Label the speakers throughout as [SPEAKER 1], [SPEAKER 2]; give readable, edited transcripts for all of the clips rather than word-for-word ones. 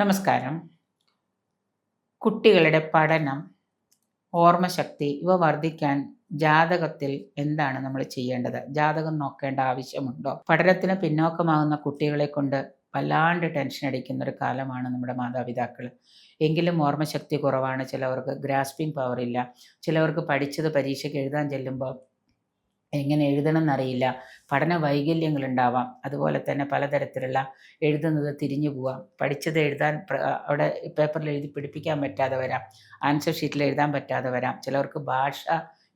[SPEAKER 1] നമസ്കാരം. കുട്ടികളുടെ പഠനം, ഓർമ്മശക്തി ഇവ വർദ്ധിക്കാൻ ജാതകത്തിൽ എന്താണ് നമ്മൾ ചെയ്യേണ്ടത്? ജാതകം നോക്കേണ്ട ആവശ്യമുണ്ടോ? പഠനത്തിന് പിന്നോക്കമാകുന്ന കുട്ടികളെ കൊണ്ട് വല്ലാണ്ട് ടെൻഷൻ അടിക്കുന്ന ഒരു കാലമാണ് നമ്മുടെ മാതാപിതാക്കൾ. എങ്കിലും ഓർമ്മശക്തി കുറവാണ്, ചിലവർക്ക് ഗ്രാസ്പിംഗ് പവർ ഇല്ല, ചിലവർക്ക് പഠിച്ചത് പരീക്ഷയ്ക്ക് എഴുതാൻ ചെല്ലുമ്പോൾ എങ്ങനെ എഴുതണം എന്നറിയില്ല, പഠന വൈകല്യങ്ങളുണ്ടാവാം. അതുപോലെ തന്നെ പലതരത്തിലുള്ള എഴുതുന്നത് തിരിഞ്ഞു പോവാം, പഠിച്ചത് എഴുതാൻ അവിടെ പേപ്പറിൽ എഴുതി പിടിപ്പിക്കാൻ പറ്റാതെ വരാം, ആൻസർ ഷീറ്റിൽ എഴുതാൻ പറ്റാതെ വരാം. ചിലവർക്ക് ഭാഷ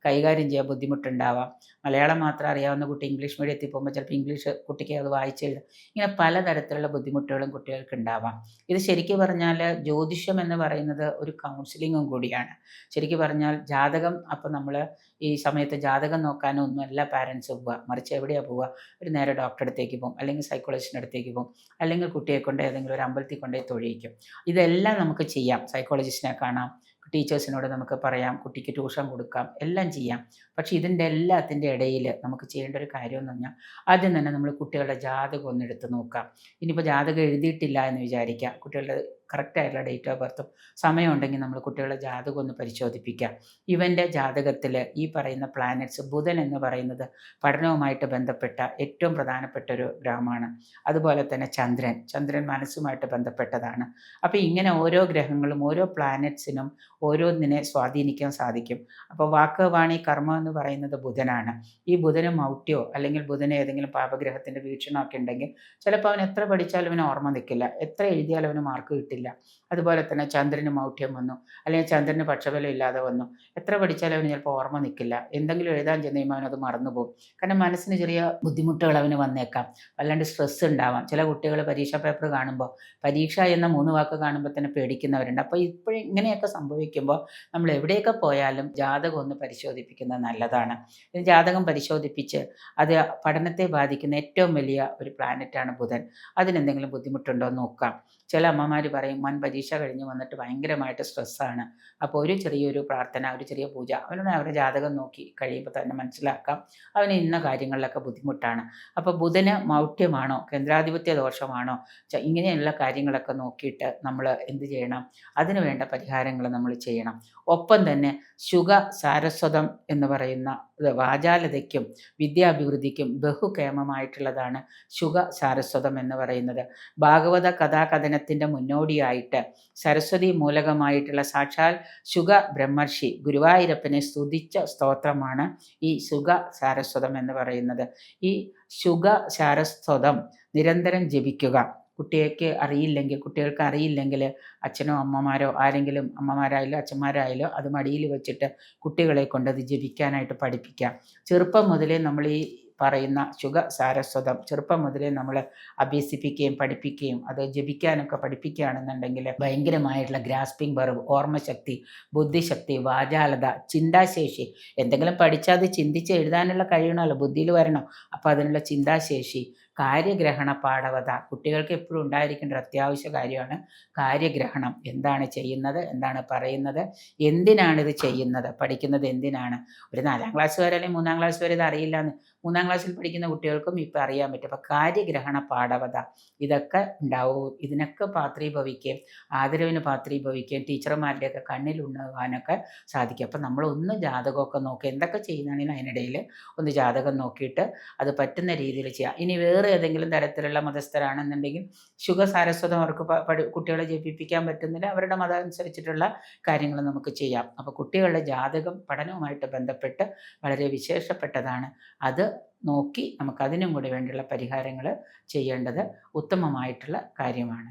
[SPEAKER 1] കൈകാര്യം ചെയ്യാൻ ബുദ്ധിമുട്ടുണ്ടാവാം. മലയാളം മാത്രം അറിയാവുന്ന കുട്ടി ഇംഗ്ലീഷ് മീഡിയത്തിൽ പോകുമ്പോൾ ചിലപ്പോൾ ഇംഗ്ലീഷ് കുട്ടിക്ക് അത് വായിച്ചെഴുതാം. ഇങ്ങനെ പലതരത്തിലുള്ള ബുദ്ധിമുട്ടുകളും കുട്ടികൾക്ക് ഉണ്ടാവാം. ഇത് ശരിക്കും പറഞ്ഞാൽ ജ്യോതിഷം എന്ന് പറയുന്നത് ഒരു കൗൺസിലിങ്ങും കൂടിയാണ്. ശരിക്കും പറഞ്ഞാൽ ജാതകം, അപ്പോൾ നമ്മൾ ഈ സമയത്ത് ജാതകം നോക്കാനോ ഒന്നുമല്ല പാരൻസ് പോവുക, മറിച്ച് എവിടെയാണ് പോവുക? ഒരു നേരെ ഡോക്ടറെ അടുത്തേക്ക് പോകും, അല്ലെങ്കിൽ സൈക്കോളജിസ്റ്റിൻ്റെ അടുത്തേക്ക് പോകും, അല്ലെങ്കിൽ കുട്ടിയെ കൊണ്ട് ഏതെങ്കിലും ഒരു അമ്പലത്തിൽ കൊണ്ടുപോയി തൊഴിയിക്കും. ഇതെല്ലാം നമുക്ക് ചെയ്യാം. സൈക്കോളജിസ്റ്റിനെ കാണാം, ടീച്ചേഴ്സിനോട് നമുക്ക് പറയാം, കുട്ടിക്ക് ട്യൂഷൻ കൊടുക്കാം, എല്ലാം ചെയ്യാം. പക്ഷേ ഇതിൻ്റെ എല്ലാത്തിൻ്റെ ഇടയിൽ നമുക്ക് ചെയ്യേണ്ട ഒരു കാര്യം എന്ന് പറഞ്ഞാൽ ആദ്യം തന്നെ നമ്മൾ കുട്ടികളുടെ ജാതകം ഒന്ന് എടുത്ത് നോക്കാം. ഇനിയിപ്പോൾ ജാതകം എഴുതിയിട്ടില്ല എന്ന് വിചാരിക്കുക, കുട്ടികളുടെ കറക്റ്റായിട്ടുള്ള ഡേറ്റ് ഓഫ് ബർത്തും സമയമുണ്ടെങ്കിൽ നമ്മൾ കുട്ടികളുടെ ജാതകം ഒന്ന് പരിശോധിപ്പിക്കാം. ഇവൻ്റെ ജാതകത്തിൽ ഈ പറയുന്ന പ്ലാനറ്റ്സ്, ബുധൻ എന്ന് പറയുന്നത് പഠനവുമായിട്ട് ബന്ധപ്പെട്ട ഏറ്റവും പ്രധാനപ്പെട്ട ഒരു ഗ്രഹമാണ്. അതുപോലെ തന്നെ ചന്ദ്രൻ മനസ്സുമായിട്ട് ബന്ധപ്പെട്ടതാണ്. അപ്പോൾ ഇങ്ങനെ ഓരോ ഗ്രഹങ്ങളും ഓരോ പ്ലാനറ്റ്സിനും ഓരോന്നിനെ സ്വാധീനിക്കാൻ സാധിക്കും. അപ്പോൾ വാക്ക്, വാണി, കർമ്മം എന്ന് പറയുന്നത് ബുധനാണ്. ഈ ബുധന് മൗട്യോ അല്ലെങ്കിൽ ബുധന് ഏതെങ്കിലും പാപഗ്രഹത്തിൻ്റെ വീക്ഷണമൊക്കെ ഉണ്ടെങ്കിൽ ചിലപ്പോൾ അവൻ എത്ര പഠിച്ചാലും അവന് ഓർമ്മ നിൽക്കില്ല, എത്ര എഴുതിയാലും അവന് മാർക്ക് കിട്ടില്ല. അതുപോലെ തന്നെ ചന്ദ്രന് മൗഢ്യം വന്നു, അല്ലെങ്കിൽ ചന്ദ്രന് പക്ഷബലം ഇല്ലാതെ വന്നു, എത്ര പഠിച്ചാലും അവന് ചിലപ്പോൾ ഓർമ്മ നിൽക്കില്ല, എന്തെങ്കിലും എഴുതാൻ ചെന്ന് കഴിയുമ്പോൾ അവനത് മറന്നുപോകും. കാരണം മനസ്സിന് ചെറിയ ബുദ്ധിമുട്ടുകൾ അവന് വന്നേക്കാം, വല്ലാണ്ട് സ്ട്രെസ്സ് ഉണ്ടാവാം. ചില കുട്ടികൾ പരീക്ഷാ പേപ്പർ കാണുമ്പോൾ, പരീക്ഷ എന്ന 3 വാക്ക് കാണുമ്പോൾ തന്നെ പേടിക്കുന്നവരുണ്ട്. അപ്പോൾ ഇപ്പോഴും ഇങ്ങനെയൊക്കെ സംഭവിക്കുമ്പോൾ നമ്മൾ എവിടെയൊക്കെ പോയാലും ജാതകം ഒന്ന് പരിശോധിപ്പിക്കുന്നത് നല്ലതാണ്. ജാതകം പരിശോധിപ്പിച്ച് അത് പഠനത്തെ ബാധിക്കുന്ന ഏറ്റവും വലിയ ഒരു പ്ലാനറ്റാണ് ബുധൻ. അതിനെന്തെങ്കിലും ബുദ്ധിമുട്ടുണ്ടോ എന്ന് നോക്കാം. ചില അമ്മമാർ പറയും, മോൻ പരീക്ഷ കഴിഞ്ഞ് വന്നിട്ട് ഭയങ്കരമായിട്ട് സ്ട്രെസ്സാണ്, അപ്പോൾ ഒരു ചെറിയൊരു പ്രാർത്ഥന, ഒരു ചെറിയ പൂജ, അവരുടെ ജാതകം നോക്കി കഴിയുമ്പോൾ തന്നെ മനസ്സിലാക്കാം അവന് ഇന്ന കാര്യങ്ങളിലൊക്കെ ബുദ്ധിമുട്ടാണ്. അപ്പോൾ ബുധന് മൗഢ്യമാണോ, കേന്ദ്രാധിപത്യ ദോഷമാണോ, ഇങ്ങനെയുള്ള കാര്യങ്ങളൊക്കെ നോക്കിയിട്ട് നമ്മൾ എന്ത് ചെയ്യണം? അതിന് വേണ്ട പരിഹാരങ്ങൾ നമ്മൾ ചെയ്യണം. ഒപ്പം തന്നെ ശുഗ സാരസ്വതം എന്ന് പറയുന്ന വാചാലതയ്ക്കും വിദ്യാഭിവൃദ്ധിക്കും ബഹുക്ഷേമമായിട്ടുള്ളതാണ് ശുഗ സാരസ്വതം എന്ന് പറയുന്നത്. ഭാഗവത കഥാകഥനത്തിൻ്റെ മുന്നോടിയായിട്ട് സരസ്വതി മൂലകമായിട്ടുള്ള സാക്ഷാൽ ശുഗ ബ്രഹ്മർഷി ഗുരുവായൂരപ്പനെ സ്തുതിച്ച സ്തോത്രമാണ് ഈ ശുഗ സാരസ്വതം എന്ന് പറയുന്നത്. ഈ ശുഗ സാരസ്വതം നിരന്തരം ജപിക്കുക. കുട്ടികൾക്ക് അറിയില്ലെങ്കിൽ അച്ഛനോ അമ്മമാരോ ആരെങ്കിലും, അമ്മമാരായാലോ അച്ഛന്മാരായാലോ, അത് മടിയിൽ വെച്ചിട്ട് കുട്ടികളെ കൊണ്ട് അത് ജപിക്കാനായിട്ട് പഠിപ്പിക്കാം. ചെറുപ്പം മുതലേ നമ്മൾ ഈ പറയുന്ന ശുഗ സാരസ്വതം ചെറുപ്പം മുതലേ നമ്മൾ അഭ്യസിപ്പിക്കുകയും പഠിപ്പിക്കുകയും അത് ജപിക്കാനൊക്കെ പഠിപ്പിക്കുകയാണെന്നുണ്ടെങ്കിൽ ഭയങ്കരമായിട്ടുള്ള ഗ്രാസ്പിംഗ് പവർ, ഓർമ്മശക്തി, ബുദ്ധിശക്തി, വാചാലത, ചിന്താശേഷി, എന്തെങ്കിലും പഠിച്ചാൽ അത് ചിന്തിച്ച് എഴുതാനുള്ള കഴിയണമല്ലോ, ബുദ്ധിയിൽ വരണം. അപ്പോൾ അതിനുള്ള ചിന്താശേഷി, കാര്യഗ്രഹണ പാടവത, കുട്ടികൾക്ക് എപ്പോഴും ഉണ്ടായിരിക്കേണ്ട ഒരു അത്യാവശ്യ കാര്യമാണ് കാര്യഗ്രഹണം. എന്താണ് ചെയ്യുന്നത്, എന്താണ് പറയുന്നത്, എന്തിനാണിത് ചെയ്യുന്നത്, പഠിക്കുന്നത് എന്തിനാണ്. ഒരു 4ാം ക്ലാസ് വരെ അല്ലെങ്കിൽ 3ാം ക്ലാസ് വരെ ഇത് അറിയില്ല എന്ന് 3ാം ക്ലാസ്സിൽ പഠിക്കുന്ന കുട്ടികൾക്കും ഇപ്പോൾ അറിയാൻ പറ്റും. അപ്പോൾ കാര്യഗ്രഹണ പാടവത ഇതൊക്കെ ഉണ്ടാവും. ഇതിനൊക്കെ പാത്രീഭവിക്കുകയും ആദരവിന് പാത്രീഭവിക്കുകയും ടീച്ചർമാരുടെയൊക്കെ കണ്ണിലുണ്ടാകാനൊക്കെ സാധിക്കും. അപ്പോൾ നമ്മളൊന്ന് ജാതകമൊക്കെ നോക്കി എന്തൊക്കെ ചെയ്യുന്നതാണെങ്കിലും അതിനിടയിൽ ഒന്ന് ജാതകം നോക്കിയിട്ട് അത് പറ്റുന്ന രീതിയിൽ ചെയ്യാം. ഇനി വേറെ ഏതെങ്കിലും തരത്തിലുള്ള മതസ്ഥരാണെന്നുണ്ടെങ്കിൽ ശുഗ സാരസ്വതം അവർക്ക് കുട്ടികളെ ജപിപ്പിക്കാൻ പറ്റുന്നില്ല, അവരുടെ മതം അനുസരിച്ചിട്ടുള്ള കാര്യങ്ങൾ നമുക്ക് ചെയ്യാം. അപ്പോൾ കുട്ടികളുടെ ജാതകം പഠനവുമായിട്ട് ബന്ധപ്പെട്ട് വളരെ വിശേഷപ്പെട്ടതാണ്. അത് നോക്കി നമുക്കതിനും കൂടി വേണ്ടിയുള്ള പരിഹാരങ്ങൾ ചെയ്യേണ്ടത് ഉത്തമമായിട്ടുള്ള കാര്യമാണ്.